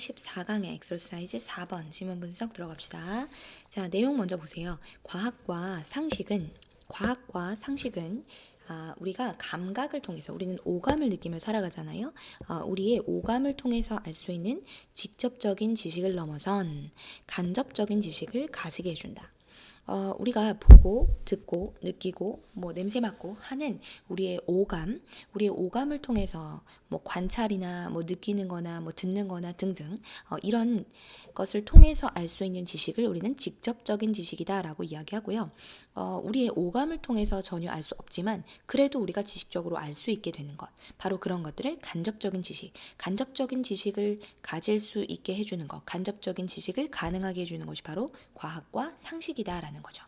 14강의 엑서사이즈 4번 지문 분석 들어갑시다. 자, 내용 먼저 보세요. 과학과 상식은 우리가 감각을 통해서 우리는 오감을 느끼며 살아가잖아요. 우리의 오감을 통해서 알 수 있는 직접적인 지식을 넘어선 간접적인 지식을 가지게 해준다. 우리가 보고, 듣고, 느끼고, 냄새 맡고 하는 우리의 오감을 통해서 관찰이나 느끼는 거나 듣는 거나 등등 이런 것을 통해서 알 수 있는 지식을 우리는 직접적인 지식이다라고 이야기하고요. 우리의 오감을 통해서 전혀 알 수 없지만 그래도 우리가 지식적으로 알 수 있게 되는 것, 바로 그런 것들을 간접적인 지식을 가질 수 있게 해주는 것, 간접적인 지식을 가능하게 해주는 것이 바로 과학과 상식이다라는 거죠.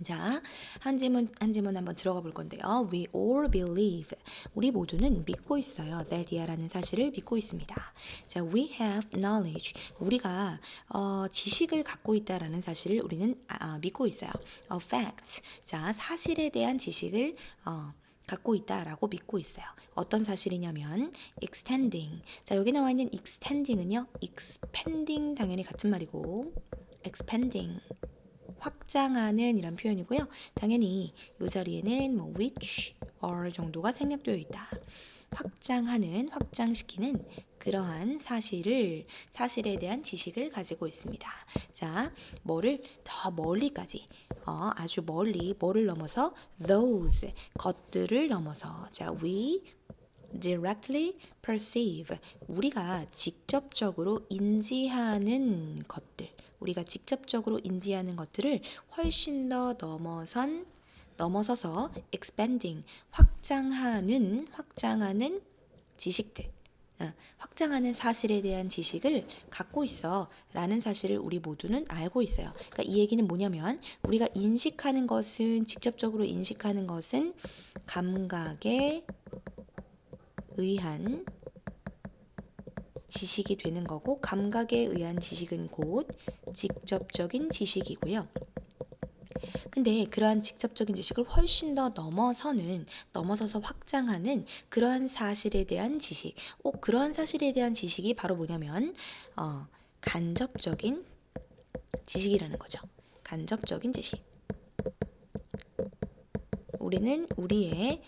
자, 한 지문 한번 들어가 볼 건데요. We all believe. 우리 모두는 믿고 있어요. that이라는 사실을 믿고 있습니다. 자, we have knowledge. 우리가 지식을 갖고 있다라는 사실을 우리는 믿고 있어요. fact. 자, 사실에 대한 지식을 갖고 있다라고 믿고 있어요. 어떤 사실이냐면 extending. 자, 여기 나와 있는 extending은요. expanding 당연히 같은 말이고 expanding. 확장하는 이란 표현이고요. 당연히 이 자리에는 which or 정도가 생략되어 있다. 확장시키는 그러한 사실에 대한 지식을 가지고 있습니다. 자, 뭐를 더 멀리까지 아주 멀리 뭐를 넘어서 those 것들을 넘어서 자, we directly perceive 우리가 직접적으로 인지하는 것들을 훨씬 더 넘어서서 expanding 확장하는 지식들 확장하는 사실에 대한 지식을 갖고 있어 라는 사실을 우리 모두는 알고 있어요. 그러니까 이 얘기는 뭐냐면 우리가 직접적으로 인식하는 것은 감각에 의한 지식이 되는 거고 감각에 의한 지식은 곧 직접적인 지식이고요. 근데 그러한 직접적인 지식을 훨씬 더 넘어서서 확장하는 그러한 사실에 대한 지식, 그러한 사실에 대한 지식이 바로 뭐냐면 간접적인 지식이라는 거죠. 간접적인 지식. 우리는 우리의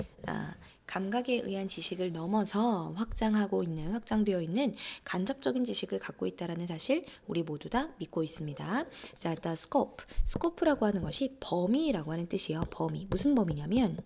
감각에 의한 지식을 넘어서 확장되어 있는 간접적인 지식을 갖고 있다라는 사실 우리 모두 다 믿고 있습니다. 자, 일단 scope라고 하는 것이 범위라고 하는 뜻이에요. 범위. 무슨 범위냐면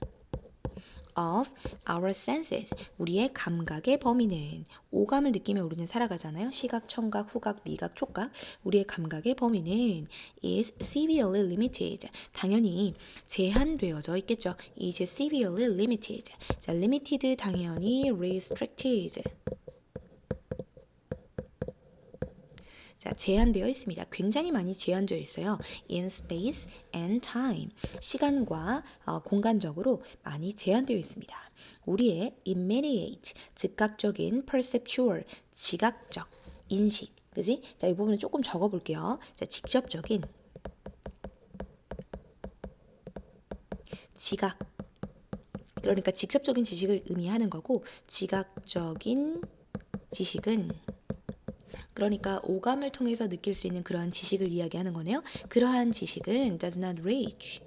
of our senses. 우리의 감각의 범위는 오감을 느끼며 우리는 살아가잖아요. 시각, 청각, 후각, 미각, 촉각. 우리의 감각의 범위는 is severely limited. 당연히 제한되어져 있겠죠. is severely limited. 자, limited 당연히 restricted. 자, 제한되어 있습니다. 굉장히 많이 제한되어 있어요. in space and time. 시간과 공간적으로 많이 제한되어 있습니다. 우리의 immediate, 즉각적인 perceptual, 지각적 인식. 그지? 자, 이 부분을 조금 적어 볼게요. 자, 직접적인 지각. 그러니까 직접적인 지식을 의미하는 거고 지각적인 지식은 그러니까 오감을 통해서 느낄 수 있는 그러한 지식을 이야기하는 거네요. 그러한 지식은 does not reach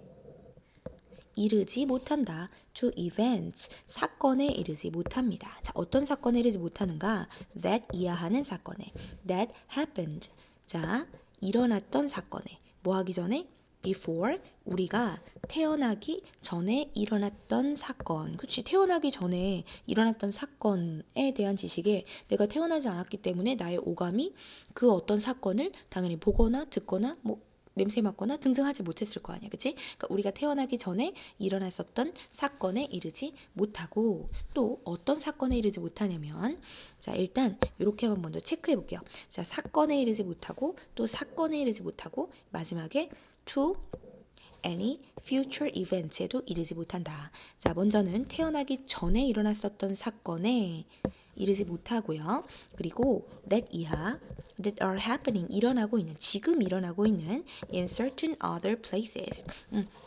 이르지 못한다. to events 사건에 이르지 못합니다. 자, 어떤 사건에 이르지 못하는가? that 이하하는 사건에 that happened. 자, 일어났던 사건에 뭐 하기 전에? before 우리가 태어나기 전에 일어났던 사건. 그치? 태어나기 전에 일어났던 사건에 대한 지식에 내가 태어나지 않았기 때문에 나의 오감이 그 어떤 사건을 당연히 보거나 듣거나 냄새 맡거나 등등 하지 못했을 거 아니야. 그치? 그러니까 우리가 태어나기 전에 일어났었던 사건에 이르지 못하고 또 어떤 사건에 이르지 못하냐면 자, 일단 이렇게 한번 먼저 체크해 볼게요. 자, 사건에 이르지 못하고 또 사건에 이르지 못하고 마지막에 to any future events에도 이르지 못한다. 자, 먼저는 태어나기 전에 일어났었던 사건에 이르지 못하고요. 그리고 that 이하 that are happening 일어나고 있는 지금 일어나고 있는 in certain other places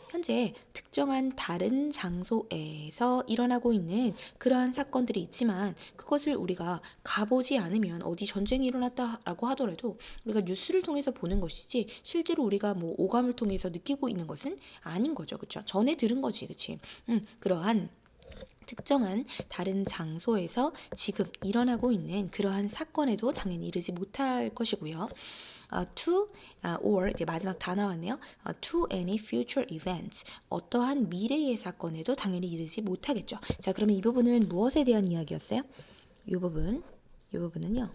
현재 특정한 다른 장소에서 일어나고 있는 그러한 사건들이 있지만 그것을 우리가 가보지 않으면 어디 전쟁이 일어났다라고 하더라도 우리가 뉴스를 통해서 보는 것이지 실제로 우리가 뭐 오감을 통해서 느끼고 있는 것은 아닌 거죠. 그렇죠? 전에 들은 거지. 그렇지? 그러한 특정한 다른 장소에서 지금 일어나고 있는 그러한 사건에도 당연히 이르지 못할 것이고요. To or 이제 마지막 다 나왔네요. To any future events 어떠한 미래의 사건에도 당연히 이르지 못하겠죠. 자, 그러면 이 부분은 무엇에 대한 이야기였어요? 이 부분은요.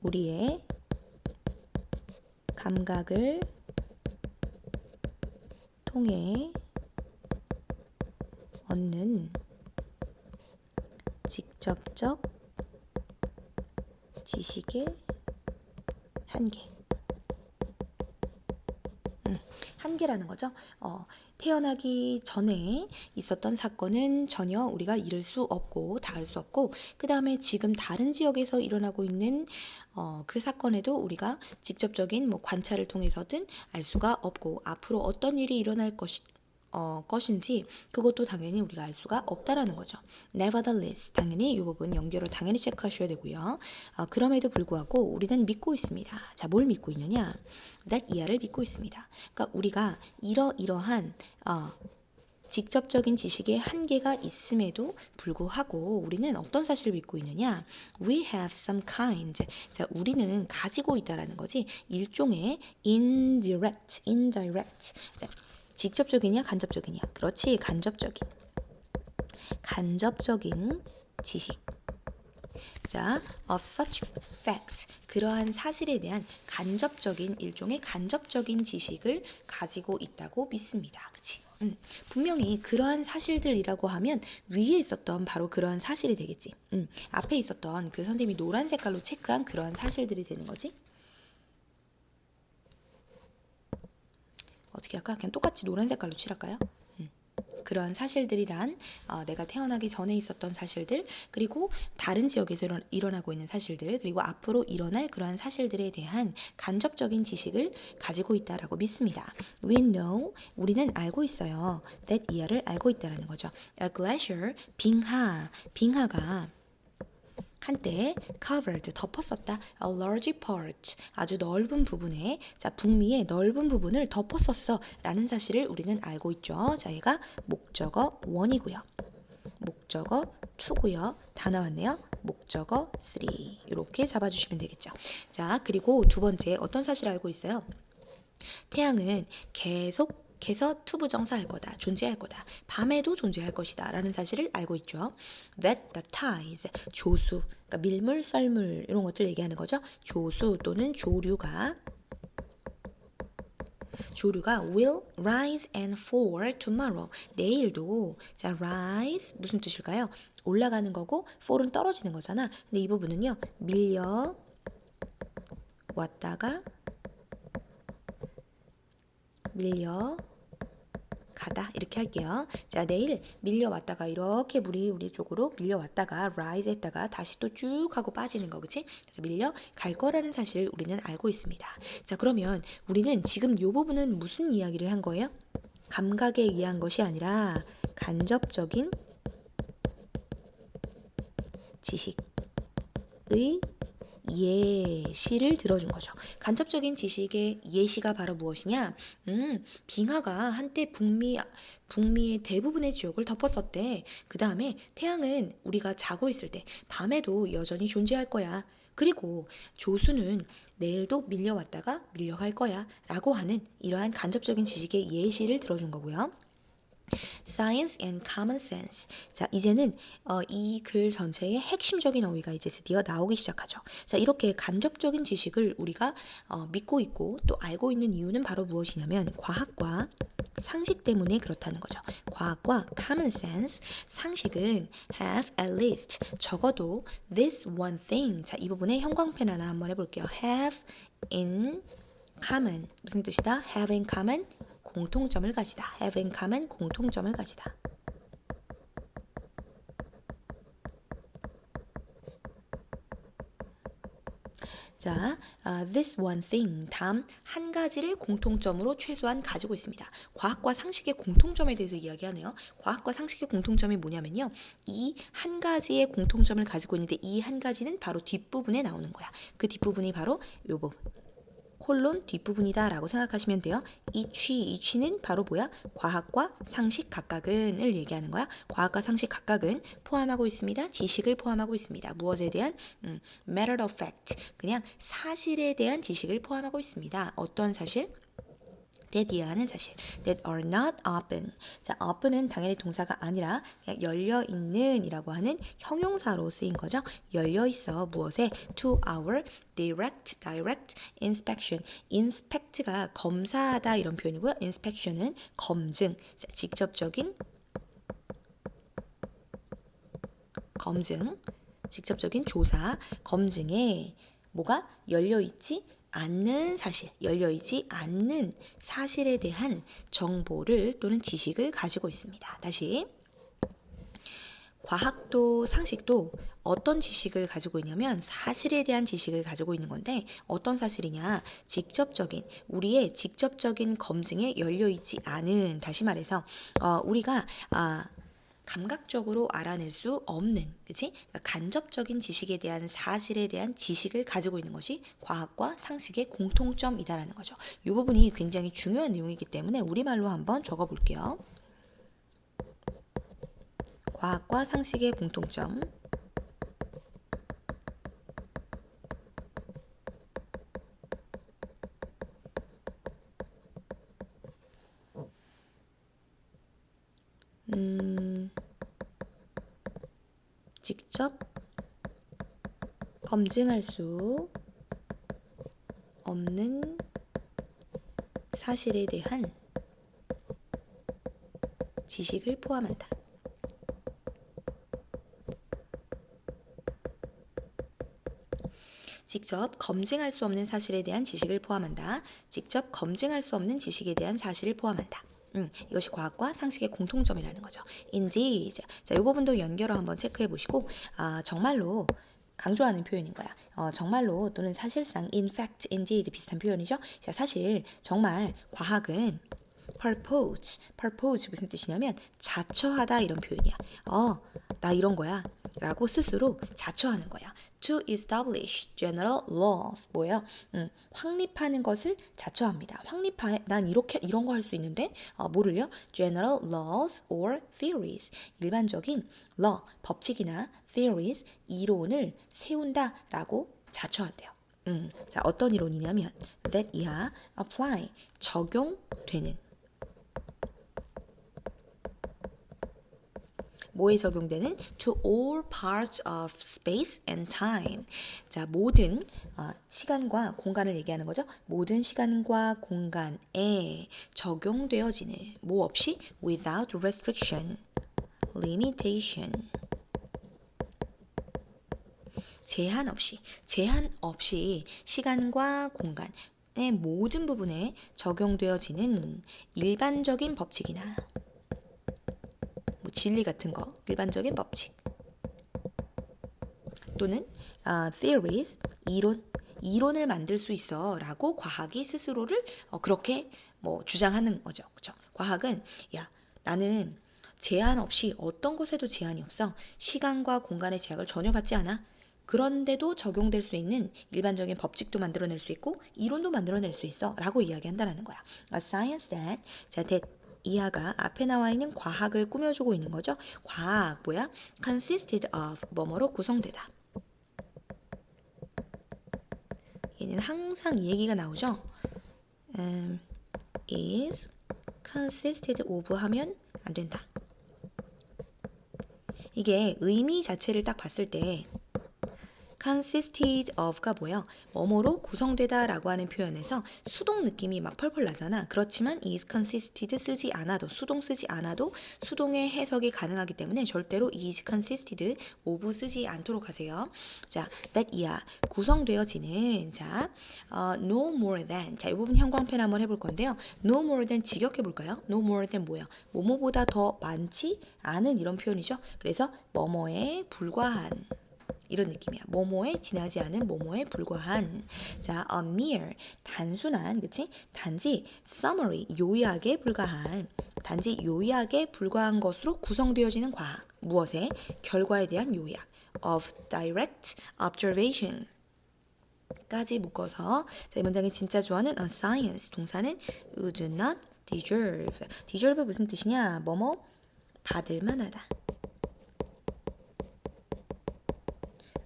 우리의 감각을 통해 얻는 직접적 지식의 한계. 한계라는 거죠. 태어나기 전에 있었던 사건은 전혀 우리가 이룰 수 없고 닿을 수 없고 그 다음에 지금 다른 지역에서 일어나고 있는 그 사건에도 우리가 직접적인 뭐 관찰을 통해서든 알 수가 없고 앞으로 어떤 일이 일어날 것인지 그것도 당연히 우리가 알 수가 없다라는 거죠. Nevertheless, 당연히 이 부분 연결을 당연히 체크하셔야 되고요. 그럼에도 불구하고 우리는 믿고 있습니다. 자, 뭘 믿고 있느냐? that 이하를 믿고 있습니다. 그러니까 우리가 이러이러한 직접적인 지식의 한계가 있음에도 불구하고 우리는 어떤 사실을 믿고 있느냐? We have some kind. 자, 우리는 가지고 있다라는 거지. 일종의 indirect. 자, 직접적이냐 간접적이냐? 그렇지, 간접적인 지식. 자, of such fact. 그러한 사실에 대한 일종의 간접적인 지식을 가지고 있다고 믿습니다. 그치? 분명히 그러한 사실들이라고 하면 위에 있었던 바로 그러한 사실이 되겠지. 앞에 있었던 그 선생님이 노란 색깔로 체크한 그러한 사실들이 되는 거지. 어떻게 할까? 그냥 똑같이 노란 색깔로 칠할까요? 그러한 사실들이란 내가 태어나기 전에 있었던 사실들 그리고 다른 지역에서 일어나고 있는 사실들 그리고 앞으로 일어날 그러한 사실들에 대한 간접적인 지식을 가지고 있다라고 믿습니다. We know 우리는 알고 있어요. that 이하를 알고 있다라는 거죠. A glacier 빙하가 한때 covered 덮었었다. A large part 아주 넓은 부분에 자 북미의 넓은 부분을 덮었었어 라는 사실을 우리는 알고 있죠. 자 얘가 목적어 1이고요. 목적어 2고요. 다 나왔네요. 목적어 3 이렇게 잡아주시면 되겠죠. 자 그리고 두 번째 어떤 사실을 알고 있어요? 태양은 계속해서 투부정사할 거다. 존재할 거다. 밤에도 존재할 것이다. 라는 사실을 알고 있죠. That the tides, 조수, 그러니까 밀물, 썰물 이런 것들 얘기하는 거죠. 조수 또는 조류가 will rise and fall tomorrow. 내일도 자 rise 무슨 뜻일까요? 올라가는 거고 fall은 떨어지는 거잖아. 근데 이 부분은요. 밀려 가다 이렇게 할게요. 자 내일 밀려왔다가 이렇게 물이 우리 쪽으로 밀려왔다가 rise 했다가 다시 또 쭉 하고 빠지는 거 그치? 그래서 밀려갈 거라는 사실을 우리는 알고 있습니다. 자 그러면 우리는 지금 이 부분은 무슨 이야기를 한 거예요? 감각에 의한 것이 아니라 간접적인 지식의 예시를 들어준 거죠. 간접적인 지식의 예시가 바로 무엇이냐? 빙하가 한때 북미의 대부분의 지역을 덮었었대. 그 다음에 태양은 우리가 자고 있을 때 밤에도 여전히 존재할 거야. 그리고 조수는 내일도 밀려왔다가 밀려갈 거야 라고 하는 이러한 간접적인 지식의 예시를 들어준 거고요. Science and common sense. 자, 이제는 이 글 전체의 핵심적인 어휘가 이제 드디어 나오기 시작하죠. 자, 이렇게 간접적인 지식을 우리가 믿고 있고 또 알고 있는 이유는 바로 무엇이냐면 과학과 상식 때문에 그렇다는 거죠. 과학과 common sense, 상식은 have at least, 적어도 this one thing. 자, 이 부분에 형광펜 하나 한번 해볼게요. have in common. 무슨 뜻이다? have in common. 공통점을 가지다. have in common 공통점을 가지다. 자, this one thing 다음 한 가지를 공통점으로 최소한 가지고 있습니다. 과학과 상식의 공통점에 대해서 이야기하네요. 과학과 상식의 공통점이 뭐냐면요. 이 한 가지의 공통점을 가지고 있는데 이 한 가지는 바로 뒷부분에 나오는 거야. 그 뒷부분이 바로 요 부분. 콜론 뒷부분이다 라고 생각하시면 돼요. 이 취는 바로 뭐야? 과학과 상식 각각은을 얘기하는 거야. 과학과 상식 각각은 포함하고 있습니다. 지식을 포함하고 있습니다. 무엇에 대한? matter of fact. 그냥 사실에 대한 지식을 포함하고 있습니다. 어떤 사실? that 하는 사실. that are not open. 자, open은 당연히 동사가 아니라 그냥 열려 있는 이라고 하는 형용사로 쓰인 거죠. 열려 있어. 무엇에? to our direct inspection. inspect가 검사하다 이런 표현이고요. inspection은 검증. 자, 직접적인 검증. 직접적인 조사, 검증에 뭐가 열려있지 않는 사실, 열려있지 않는 사실에 대한 정보를 또는 지식을 가지고 있습니다. 다시 과학도 상식도 어떤 지식을 가지고 있냐면 사실에 대한 지식을 가지고 있는 건데 어떤 사실이냐? 직접적인 우리의 직접적인 검증에 열려있지 않은 다시 말해서 우리가 감각적으로 알아낼 수 없는, 그치? 그러니까 간접적인 지식에 대한 사실에 대한 지식을 가지고 있는 것이 과학과 상식의 공통점이다라는 거죠. 이 부분이 굉장히 중요한 내용이기 때문에 우리말로 한번 적어볼게요. 과학과 상식의 공통점. 직접 검증할 수 없는 사실에 대한 지식을 포함한다. 직접 검증할 수 없는 사실에 대한 지식을 포함한다. 직접 검증할 수 없는 지식에 대한 사실을 포함한다. 이것이 과학과 상식의 공통점이라는 거죠. indeed. 자, 이 부분도 연결어 한번 체크해 보시고 정말로 강조하는 표현인 거야. 정말로 또는 사실상 in fact, indeed 비슷한 표현이죠. 자, 사실 정말 과학은 purpose 무슨 뜻이냐면 자처하다 이런 표현이야. 나 이런 거야 라고 스스로 자처하는 거야. to establish general laws 뭐예요? 확립하는 것을 자처합니다. 난 이런 거 할 수 있는데 뭐를요? general laws or theories 일반적인 law 법칙이나 theories 이론을 세운다라고 자처한대요. 자, 어떤 이론이냐면 that 이하 apply 적용되는 뭐에 적용되는? to all parts of space and time. 자, 모든 시간과 공간을 얘기하는 거죠. 모든 시간과 공간에 적용되어지는 뭐 없이? without restriction, limitation. 제한 없이 시간과 공간의 모든 부분에 적용되어지는 일반적인 법칙이나 진리 같은 거, 일반적인 법칙 또는 theories, 이론을 만들 수 있어 라고 과학이 스스로를 그렇게 주장하는 거죠. 그렇죠? 과학은 나는 제한 없이 어떤 것에도 제한이 없어. 시간과 공간의 제약을 전혀 받지 않아. 그런데도 적용될 수 있는 일반적인 법칙도 만들어낼 수 있고 이론도 만들어낼 수 있어 라고 이야기한다는 거야. A science that 이하가 앞에 나와 있는 과학을 꾸며주고 있는 거죠. 과학 뭐야? consisted of 뭐뭐로 구성되다. 얘는 항상 이 얘기가 나오죠. is consisted of 하면 안 된다. 이게 의미 자체를 딱 봤을 때 consisted of가 뭐예요? 뭐뭐로 구성되다 라고 하는 표현에서 수동 느낌이 막 펄펄 나잖아. 그렇지만 is consisted 쓰지 않아도 수동 쓰지 않아도 수동의 해석이 가능하기 때문에 절대로 is consisted of 쓰지 않도록 하세요. 자, that 이하 구성되어지는 자, no more than 자, 이 부분 형광펜 한번 해볼 건데요. no more than 직역해 볼까요? no more than 뭐예요? 뭐뭐보다 더 많지 않은 이런 표현이죠. 그래서 뭐뭐에 불과한 이런 느낌이야. 뭐뭐에 지나지 않은 뭐뭐에 불과한. 자, a mere 단순한, 그치? 단지 summary 요약에 불과한. 단지 요약에 불과한 것으로 구성되어지는 과학. 무엇에? 결과에 대한 요약. of direct observation. 까지 묶어서 자, 이 문장의 진짜 주어는 a science. 동사는 would not deserve. deserve 무슨 뜻이냐? 뭐뭐 받을 만하다.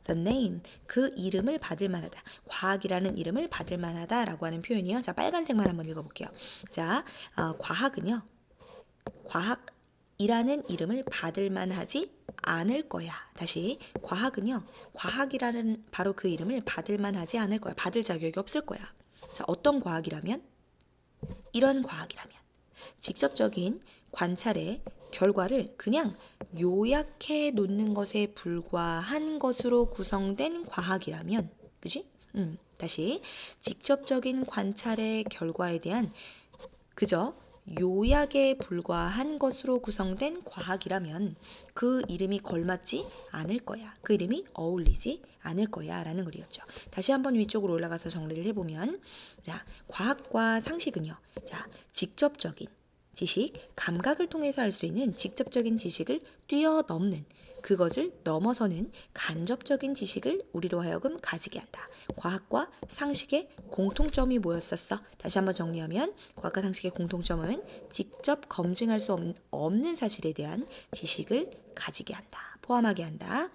the name 그 이름을 받을 만하다. 과학이라는 이름을 받을 만하다라고 하는 표현이요. 자, 빨간색만 한번 읽어볼게요. 자, 과학은요. 과학이라는 이름을 받을 만하지 않을 거야. 다시 과학은요. 과학이라는 바로 그 이름을 받을 만하지 않을 거야. 받을 자격이 없을 거야. 자, 어떤 과학이라면? 이런 과학이라면 직접적인 관찰의 결과를 그냥 요약해 놓는 것에 불과한 것으로 구성된 과학이라면, 그지? 다시 직접적인 관찰의 결과에 대한 그저 요약에 불과한 것으로 구성된 과학이라면 그 이름이 걸맞지 않을 거야. 그 이름이 어울리지 않을 거야 라는 글이었죠. 다시 한번 위쪽으로 올라가서 정리를 해보면 자, 과학과 상식은요. 자, 직접적인 지식, 감각을 통해서 알 수 있는 직접적인 지식을 뛰어넘는 그것을 넘어서는 간접적인 지식을 우리로 하여금 가지게 한다. 과학과 상식의 공통점이 뭐였었어? 다시 한번 정리하면 과학과 상식의 공통점은 직접 검증할 수 없는 사실에 대한 지식을 가지게 한다. 포함하게 한다.